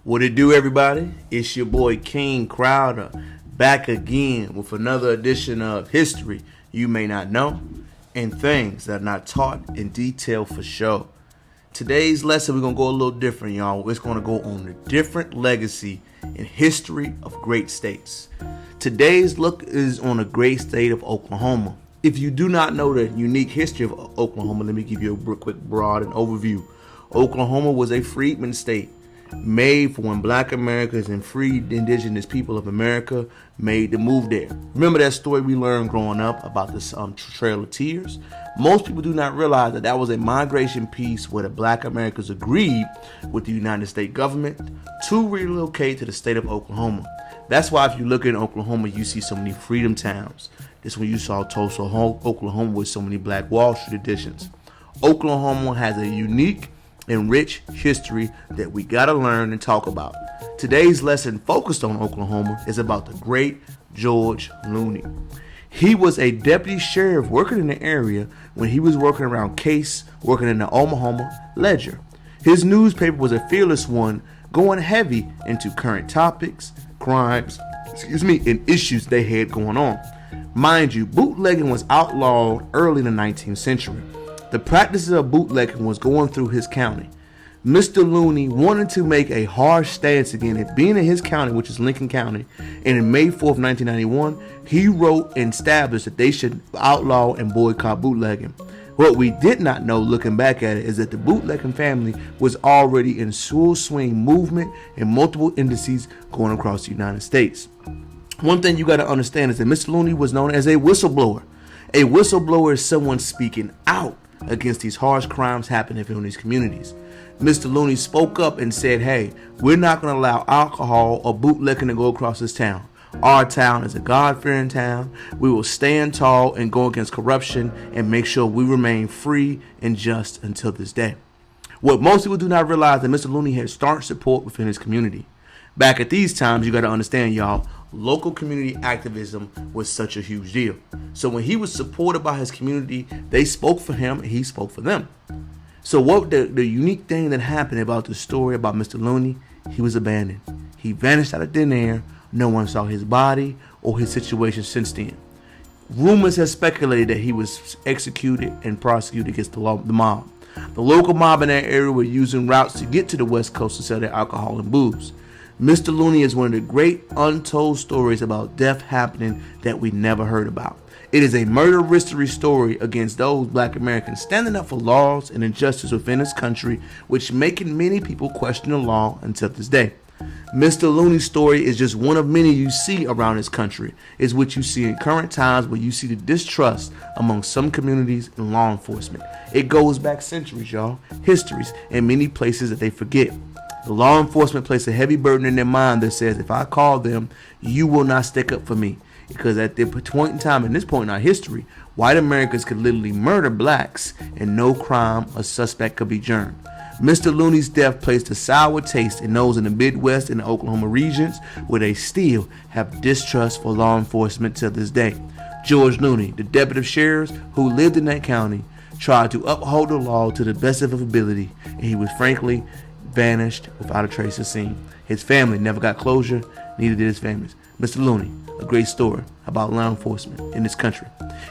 What it do, everybody? It's your boy King Crowder back again with another edition of History You May Not Know and Things That Are Not Taught in Detail for Show. Today's lesson, we're going to go a little different, y'all. It's going to go on the different legacy and history of great states. Today's look is on the great state of Oklahoma. If you do not know the unique history of Oklahoma, let me give you a quick broad overview. Oklahoma was a freedman state made for when Black Americans and freed indigenous people of America made the move there. Remember that story we learned growing up about this Trail of Tears? Most people do not realize that was a migration piece where the Black Americans agreed with the United States government to relocate to the state of Oklahoma. That's why if you look in Oklahoma, you see so many freedom towns. This when you saw Tulsa, Oklahoma, with so many Black Wall Street additions. Oklahoma has a unique and rich history that we gotta learn and talk about. Today's lesson focused on Oklahoma is about the great George Loney. He was a deputy sheriff working in the area when he was working around Case, working in the Oklahoma Ledger. His newspaper was a fearless one, going heavy into current topics, crimes, and issues they had going on. Mind you, bootlegging was outlawed early in the 19th century. The practices of bootlegging was going through his county. Mr. Loney wanted to make a harsh stance against it, being in his county, which is Lincoln County, and in May 4th, 1991, he wrote and established that they should outlaw and boycott bootlegging. What we did not know, looking back at it, is that the bootlegging family was already in full swing movement and multiple indices going across the United States. One thing you got to understand is that Mr. Loney was known as a whistleblower. A whistleblower is someone speaking out against these harsh crimes happening in these communities. Mr. Loney spoke up and said, hey, we're not going to allow alcohol or bootlegging to go across this town. Our town is a God-fearing town. We will stand tall and go against corruption and make sure we remain free and just until this day. What most people do not realize that Mr. Loney had staunch support within his community. Back at these times, you got to understand, y'all, local community activism was such a huge deal. So when he was supported by his community, they spoke for him and he spoke for them. So what the unique thing that happened about the story about Mr. Loney, he was abandoned. He vanished out of thin air. No one saw his body or his situation since then. Rumors have speculated that he was executed and prosecuted against the mob. The local mob in that area were using routes to get to the West Coast to sell their alcohol and booze. Mr. Loney is one of the great untold stories about death happening that we never heard about. It is a murder mystery story against those Black Americans standing up for laws and injustice within this country, which making many people question the law until this day. Mr. Loney's story is just one of many you see around this country. It's what you see in current times where you see the distrust among some communities and law enforcement. It goes back centuries, y'all, histories, and many places that they forget. The law enforcement places a heavy burden in their mind that says, if I call them, you will not stick up for me. Because at this point in time, in this point in our history, white Americans could literally murder blacks and no crime or suspect could be adjourned. Mr. Loney's death placed a sour taste in those in the Midwest and the Oklahoma regions where they still have distrust for law enforcement to this day. George Loney, the deputy sheriff who lived in that county, tried to uphold the law to the best of his ability, and he was frankly vanished without a trace of seen. His family never got closure, neither did his families. Mr. Loney, a great story about law enforcement in this country.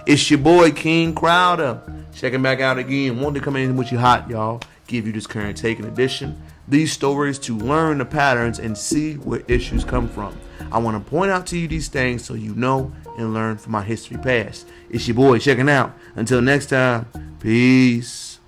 It's your boy King Crowder. Checking back out again. Wanted to come in with you hot, y'all. Give you this current take and edition. These stories to learn the patterns and see where issues come from. I want to point out to you these things so you know and learn from my history past. It's your boy checking out. Until next time, peace.